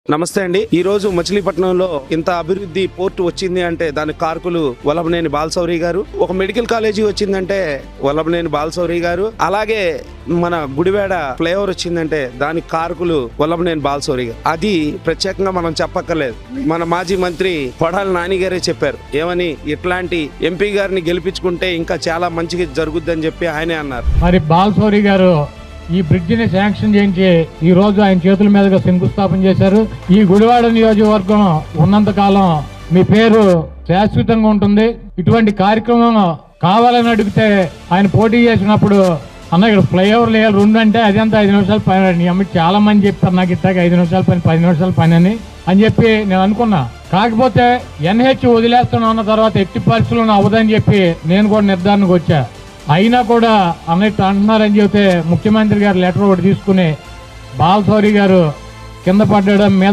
నమస్తే అండి. ఈ రోజు మచిలీపట్నంలో ఇంత అభివృద్ధి పోర్టు వచ్చింది అంటే దానికి కారకులు వల్లభనేని బాలశౌరి గారు. ఒక మెడికల్ కాలేజీ వచ్చిందంటే వల్లభనేని బాలశౌరి గారు. అలాగే మన గుడివాడ ఫ్లైఓవర్ వచ్చిందంటే దానికి కారకులు వల్లభనేని బాలశౌరి గారు. అది ప్రత్యేకంగా మనం చెప్పక్కర్లేదు. మన మాజీ మంత్రి కొడాలి నాని గారే చెప్పారు. ఏమని, ఇట్లాంటి ఎంపీ గారిని గెలిపించుకుంటే ఇంకా చాలా మంచిగా జరుగుద్దని చెప్పి ఆయనే అన్నారు. మరి బాలశౌరి గారు ఈ బ్రిడ్జిని శాంక్షన్ చేయించి ఈ రోజు ఆయన చేతుల మీదుగా శంకుస్థాపన చేశారు. ఈ గుడివాడ నియోజకవర్గం ఉన్నంత కాలం మీ పేరు శాశ్వతంగా ఉంటుంది. ఇటువంటి కార్యక్రమం కావాలని అడిగితే ఆయన పోటీ చేసినప్పుడు అన్న ఇక్కడ ఫ్లైఓవర్ లేయాలి 2 అంటే అదంతా 5 నిమిషాల పని. నీ అమ్మ చాలా మంది చెప్తారు నాకు ఇట్టాక 5 నిమిషాల పని 10 నిమిషాల పని అని చెప్పి నేను అనుకున్నా. కాకపోతే NH వదిలేస్తున్నా అన్న తర్వాత ఎట్టి పరిస్థితుల్లో అవ్వదని చెప్పి నేను కూడా నిర్ధారణకు వచ్చా. అయినా కూడా అన్నట్టు అంటున్నారని చెబితే ముఖ్యమంత్రి గారు లెటర్ ఒకటి తీసుకుని బాలశౌరి గారు కింద పడ్డం మీద